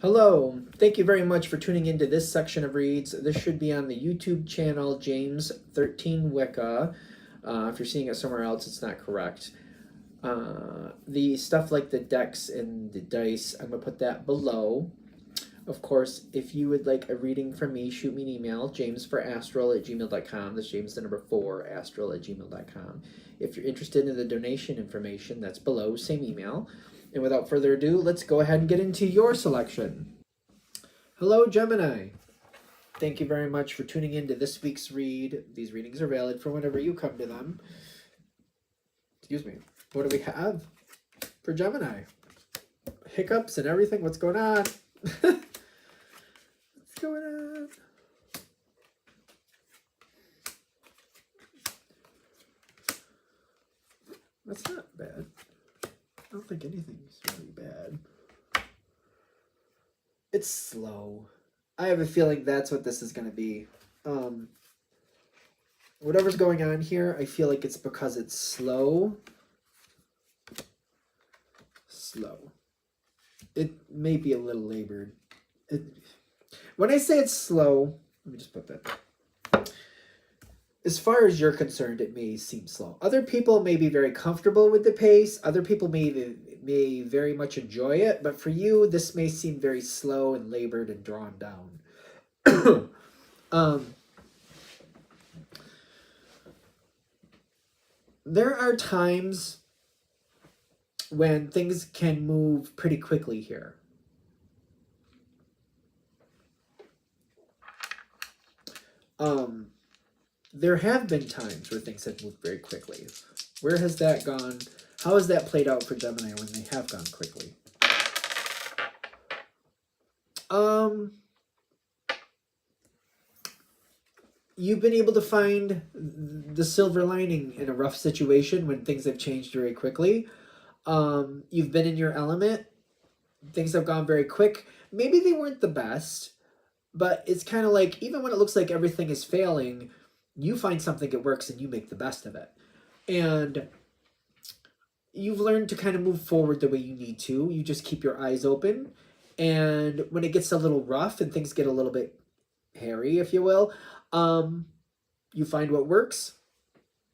Hello, thank you very much for tuning into this section of reads. This should be on the YouTube channel James 13 Wicca. If you're seeing it somewhere else, it's not correct. The stuff like the decks and the dice, I'm going to put that below. Of course, if you would like a reading from me, shoot me an email, jamesforastral@gmail.com. That's James the number 4, astral@gmail.com. If you're interested in the donation information, that's below, same email. And without further ado, let's go ahead and get into your selection. Hello, Gemini. Thank you very much for tuning in to this week's read. These readings are valid for whenever you come to them. Excuse me. What do we have for Gemini? Hiccups and everything. What's going on? What's going on? That's not bad. I don't think anything's really bad. It's slow. I have a feeling that's what this is going to be. Whatever's going on here, I feel like it's because it's slow. Slow. It may be a little labored. When I say it's slow, let me just put that there. As far as you're concerned, it may seem slow. Other people may be very comfortable with the pace. Other people may very much enjoy it. But for you, this may seem very slow and labored and drawn down. There are times when things can move pretty quickly here. There have been times where things have moved very quickly. Where has that gone? How has that played out for Gemini when they have gone quickly? You've been able to find the silver lining in a rough situation when things have changed very quickly. You've been in your element. Things have gone very quick. Maybe they weren't the best, but it's kind of like, even when it looks like everything is failing, you find something that works and you make the best of it. And you've learned to kind of move forward the way you need to. You just keep your eyes open. And when it gets a little rough and things get a little bit hairy, if you will, you find what works.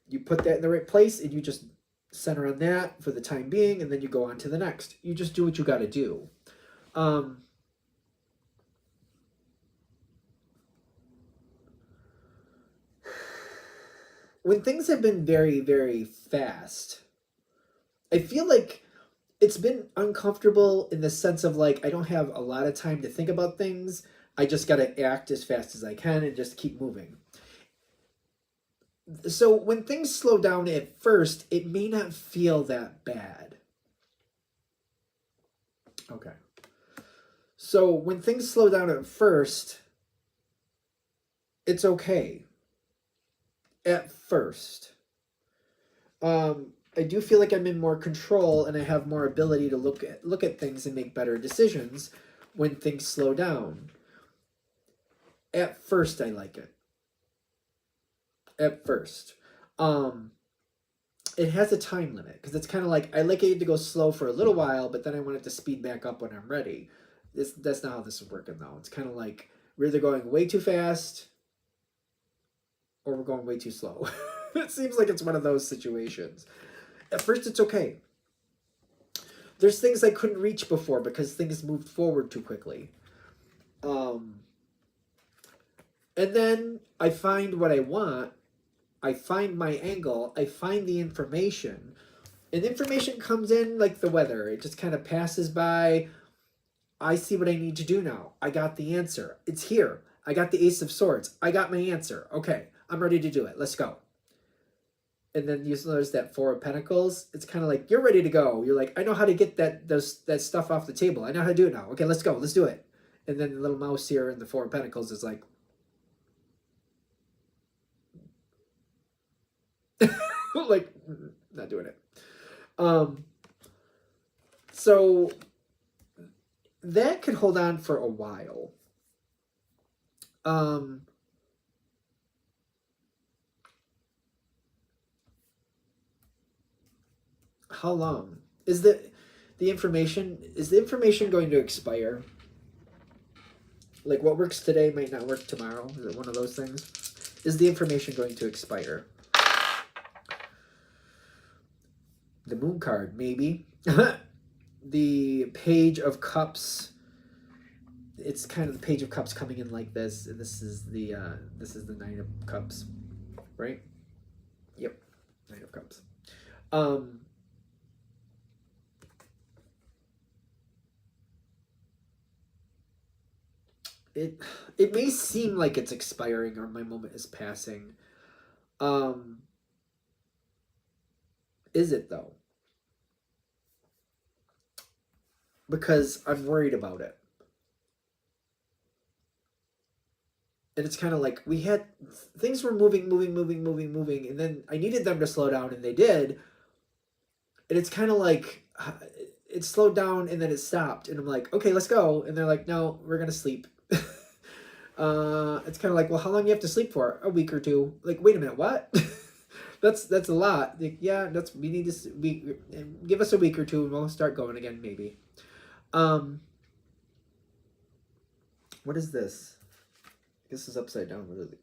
You put that in the right place and you just center on that for the time being, and then you go on to the next. You just do what you got to do. When things have been very, very fast, I feel like it's been uncomfortable in the sense of like, I don't have a lot of time to think about things. I just got to act as fast as I can and just keep moving. So when things slow down at first, it may not feel that bad. Okay. So when things slow down at first, it's okay. At first. I do feel like I'm in more control and I have more ability to look at things and make better decisions when things slow down. At first, I like it. At first. It has a time limit because it's kind of like, I like it to go slow for a little while, but then I want it to speed back up when I'm ready. That's not how this is working though. It's kind of like we're either going way too fast or we're going way too slow. It seems like it's one of those situations. At first, it's okay. There's things I couldn't reach before because things moved forward too quickly. And then I find what I want. I find my angle. I find the information. And information comes in like the weather. It just kind of passes by. I see what I need to do now. I got the answer. It's here. I got the Ace of Swords. I got my answer. Okay, I'm ready to do it. Let's go. And then you notice that Four of Pentacles. It's kind of like, you're ready to go. You're like, I know how to get that stuff off the table. I know how to do it now. Okay, let's go. Let's do it. And then the little mouse here in the Four of Pentacles is like, like, not doing it. So that could hold on for a while. How long? Is the information going to expire? Like what works today might not work tomorrow. Is it one of those things? Is the information going to expire? The Moon card, maybe. The Page of Cups. It's kind of the Page of Cups coming in like this, and this is the Nine of Cups, right? Yep, Nine of Cups. It may seem like it's expiring or my moment is passing. Is it though? Because I'm worried about it. And it's kind of like we had things were moving, and then I needed them to slow down, and they did. And it's kind of like it slowed down and then it stopped, and I'm like, okay, let's go. And they're like, no, we're gonna sleep. It's kind of like, well, how long do you have to sleep for? A week or two. Like, wait a minute, what? that's a lot. Like, yeah, we need to give us a week or two, and we'll start going again, maybe. What is this? This is upside down. What is it?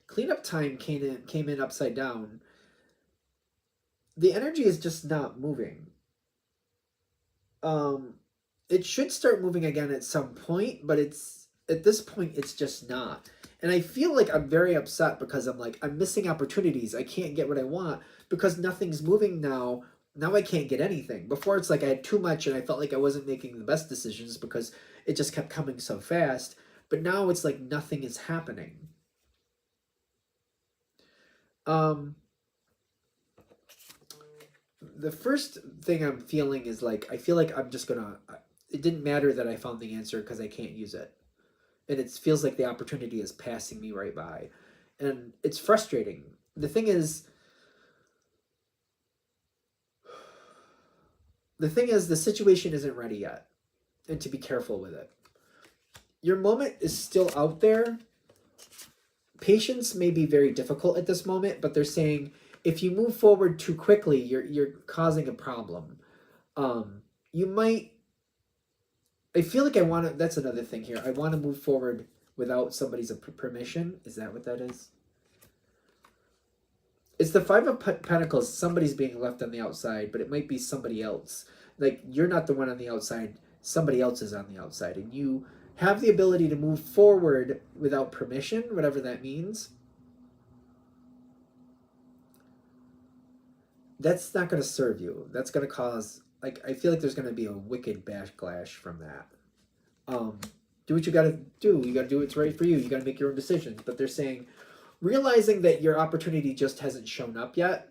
Cleanup time came in upside down. The energy is just not moving. It should start moving again at some point, but at this point it's just not. And I feel like I'm very upset because I'm missing opportunities. I can't get what I want because nothing's moving now. Now I can't get anything. Before it's like I had too much and I felt like I wasn't making the best decisions because it just kept coming so fast. But now it's like nothing is happening. The first thing I'm feeling is like, I feel like I'm just gonna, it didn't matter that I found the answer because I can't use it. And it feels like the opportunity is passing me right by. And it's frustrating. The thing is, the situation isn't ready yet. And to be careful with it. Your moment is still out there. Patience may be very difficult at this moment, but they're saying if you move forward too quickly, you're causing a problem. You might. I feel like I want to. That's another thing here. I want to move forward without somebody's permission. Is that what that is? It's the Five of Pentacles. Somebody's being left on the outside, but it might be somebody else. Like you're not the one on the outside. Somebody else is on the outside, and you have the ability to move forward without permission, whatever that means. That's not going to serve you. That's going to cause, like, I feel like there's going to be a wicked backlash from that. Do what you got to do. You got to do what's right for you. You got to make your own decisions. But they're saying, realizing that your opportunity just hasn't shown up yet.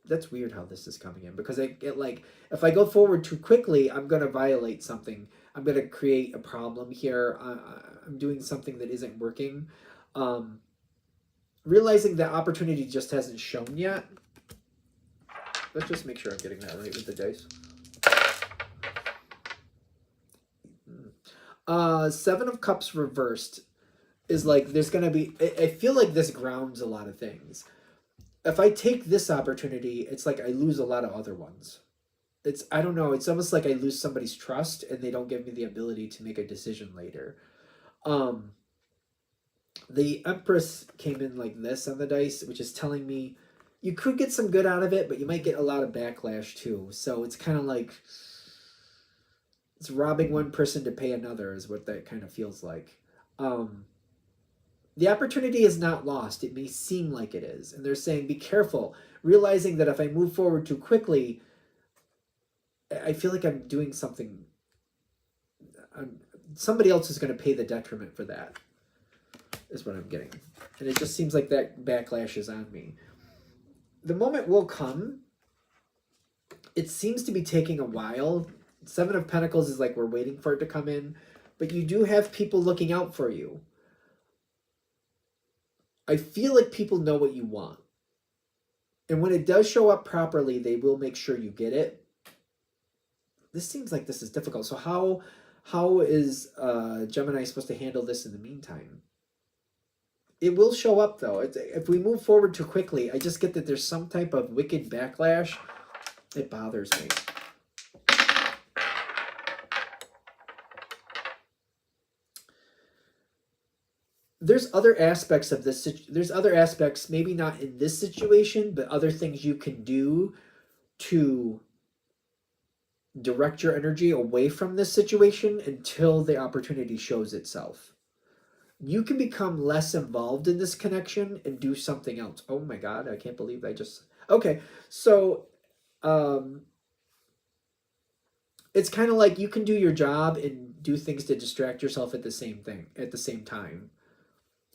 That's weird how this is coming in, because I get like, if I go forward too quickly, I'm going to violate something. I'm going to create a problem here. I'm doing something that isn't working. Realizing that opportunity just hasn't shown yet. Let's just make sure I'm getting that right with the dice. Seven of Cups reversed is like, there's going to be, I feel like this grounds a lot of things. If I take this opportunity, it's like I lose a lot of other ones. I don't know, it's almost like I lose somebody's trust and they don't give me the ability to make a decision later. The Empress came in like this on the dice, which is telling me you could get some good out of it, but you might get a lot of backlash too. So it's kind of like, it's robbing one person to pay another is what that kind of feels like. The opportunity is not lost. It may seem like it is. And they're saying, be careful, realizing that if I move forward too quickly, I feel like I'm doing something. Somebody else is going to pay the detriment for that, is what I'm getting. And it just seems like that backlash is on me. The moment will come. It seems to be taking a while. Seven of Pentacles is like we're waiting for it to come in. But you do have people looking out for you. I feel like people know what you want. And when it does show up properly, they will make sure you get it. This seems like this is difficult. So how is Gemini supposed to handle this in the meantime? It will show up, though. If we move forward too quickly, I just get that there's some type of wicked backlash. It bothers me. there's other aspects of this. There's other aspects, maybe not in this situation, but other things you can do to direct your energy away from this situation until the opportunity shows itself. You can become less involved in this connection and do something else. Oh my God, I can't believe I just... Okay, so it's kind of like you can do your job and do things to distract yourself at the same time.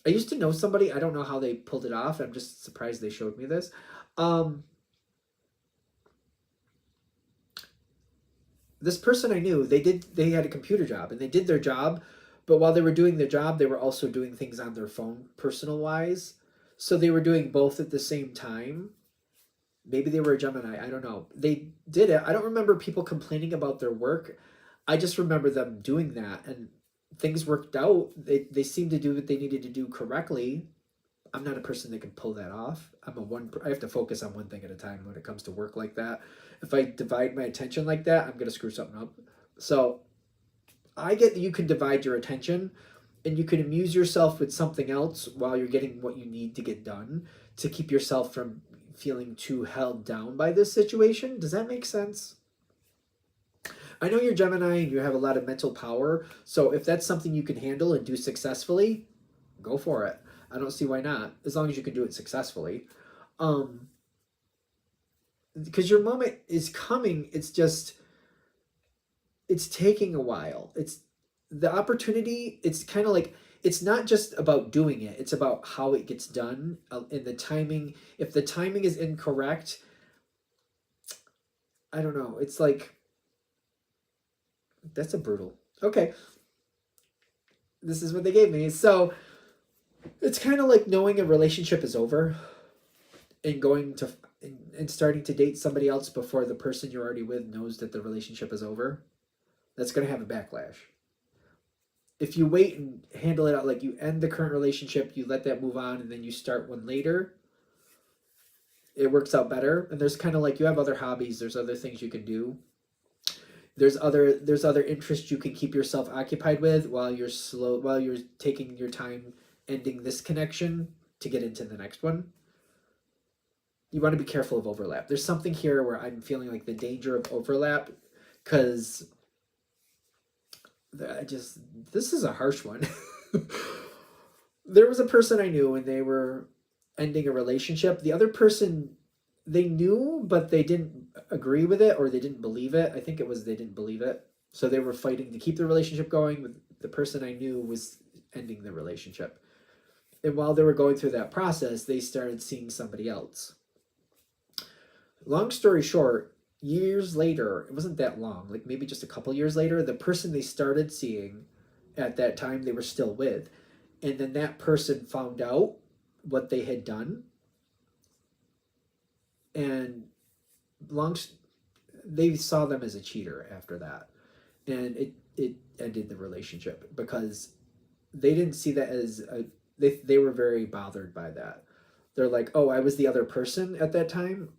I used to know somebody, I don't know how they pulled it off. I'm just surprised they showed me this. This person I knew, they had a computer job and they did their job, but while they were doing their job, they were also doing things on their phone, personal wise. So they were doing both at the same time. Maybe they were a Gemini, I don't know. They did it. I don't remember people complaining about their work. I just remember them doing that, and things worked out. They seemed to do what they needed to do correctly. I'm not a person that can pull that off. I have to focus on one thing at a time when it comes to work like that. If I divide my attention like that, I'm gonna screw something up. So I get that you can divide your attention and you can amuse yourself with something else while you're getting what you need to get done to keep yourself from feeling too held down by this situation. Does that make sense? I know you're Gemini and you have a lot of mental power, so if that's something you can handle and do successfully, go for it. I don't see why not, as long as you can do it successfully. Because your moment is coming, it's taking a while. It's the opportunity, it's kind of like, it's not just about doing it, it's about how it gets done and the timing. If the timing is incorrect, I don't know, it's like, that's a brutal. Okay. This is what they gave me. So it's kind of like knowing a relationship is over and going to and starting to date somebody else before the person you're already with knows that the relationship is over. That's going to have a backlash. If you wait and handle it out, like you end the current relationship, you let that move on, and then you start one later, it works out better. And there's kind of like, you have other hobbies, there's other things you can do. There's other interests you can keep yourself occupied with while you're taking your time ending this connection to get into the next one. You want to be careful of overlap. There's something here where I'm feeling like the danger of overlap, because this is a harsh one. There was a person I knew and they were ending a relationship. The other person, they knew, but they didn't agree with it, or they didn't believe it. I think it was they didn't believe it. So they were fighting to keep the relationship going, with the person I knew was ending the relationship. And while they were going through that process, they started seeing somebody else. Long story short, years later, it wasn't that long, like maybe just a couple years later, the person they started seeing at that time they were still with. And then that person found out what they had done. And they saw them as a cheater after that. And it ended the relationship because they didn't see that as they were very bothered by that. They're like, oh, I was the other person at that time.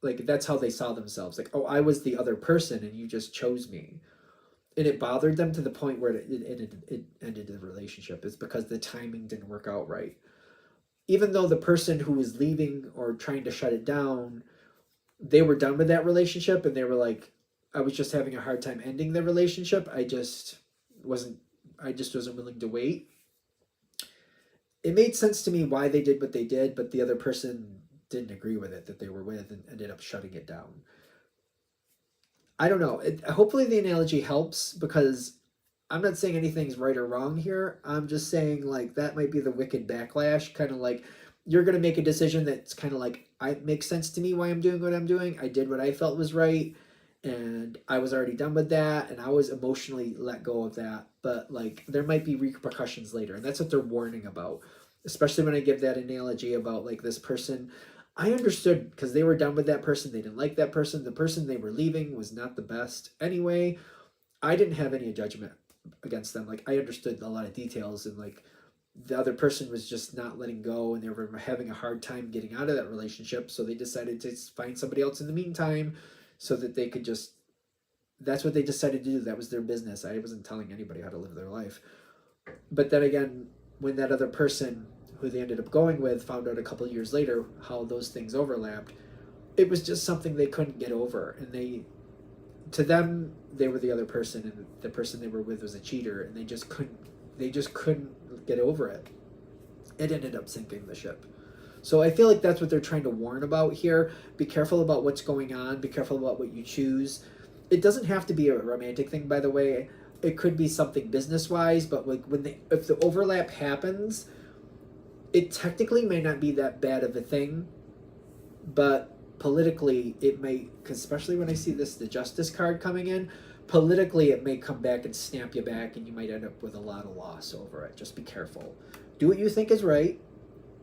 Like, that's how they saw themselves. Like, oh, I was the other person and you just chose me. And it bothered them to the point where it ended the relationship. It's because the timing didn't work out right. Even though the person who was leaving or trying to shut it down, they were done with that relationship and they were like, I was just having a hard time ending the relationship. I just wasn't willing to wait. It made sense to me why they did what they did, but the other person didn't agree with it that they were with and ended up shutting it down. I don't know. Hopefully the analogy helps, because I'm not saying anything's right or wrong here. I'm just saying, like, that might be the wicked backlash. Kind of like, you're going to make a decision that's kind of like, it makes sense to me why I'm doing what I'm doing. I did what I felt was right, and I was already done with that, and I was emotionally let go of that. But, like, there might be repercussions later, and that's what they're warning about. Especially when I give that analogy about, like, this person. I understood, because they were done with that person. They didn't like that person. The person they were leaving was not the best anyway. I didn't have any judgment against them. Like, I understood a lot of details, and like, the other person was just not letting go, and they were having a hard time getting out of that relationship. So they decided to find somebody else in the meantime, so that they could just, that's what they decided to do. That was their business. I wasn't telling anybody how to live their life. But then again, when that other person who they ended up going with found out a couple years later how those things overlapped, it was just something they couldn't get over. And to them, they were the other person, and the person they were with was a cheater, and they just couldn't get over it. It ended up sinking the ship. So I feel like that's what they're trying to warn about here. Be careful about what's going on. Be careful about what you choose. It doesn't have to be a romantic thing, by the way. It could be something business-wise, but like if the overlap happens, it technically may not be that bad of a thing, but politically it may, because especially when I see the Justice card coming in, politically it may come back and snap you back, and you might end up with a lot of loss over it. Just be careful. Do what you think is right.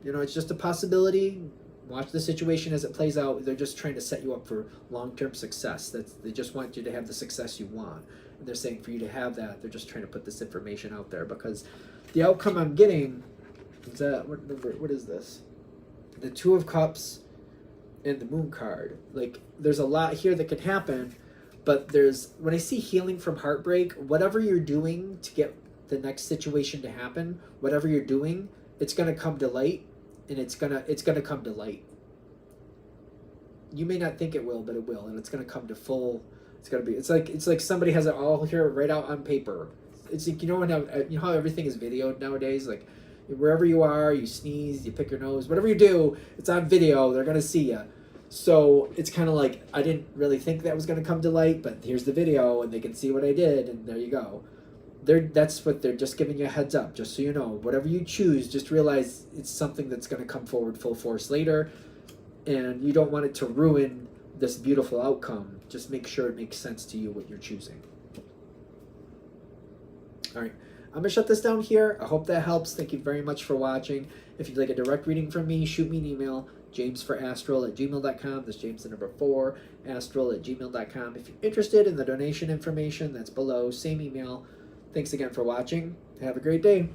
It's just a possibility. Watch the situation as it plays out. They're just trying to set you up for long-term success. They just want you to have the success you want. And they're saying for you to have that, they're just trying to put this information out there, because the outcome I'm getting is that, what is this? The Two of Cups and the Moon card. Like, there's a lot here that can happen, but when I see healing from heartbreak, whatever you're doing to get the next situation to happen, whatever you're doing, it's going to come to light. And it's gonna come to light. You may not think it will, but it will, and it's gonna come to full. It's like somebody has it all here right out on paper. It's like, you know how everything is videoed nowadays. Like, wherever you are, you sneeze, you pick your nose, whatever you do, it's on video. They're gonna see you. So it's kind of like, I didn't really think that was gonna come to light, but here's the video, and they can see what I did, and there you go. That's what they're just giving you a heads up, just so you know. Whatever you choose, just realize it's something that's going to come forward full force later, and you don't want it to ruin this beautiful outcome. Just make sure it makes sense to you what you're choosing. All right, I'm going to shut this down here. I hope that helps. Thank you very much for watching. If you'd like a direct reading from me, shoot me an email, jamesforastral@gmail.com. That's James the number 4, astral@gmail.com. If you're interested in the donation information, that's below, same email. Thanks again for watching. Have a great day.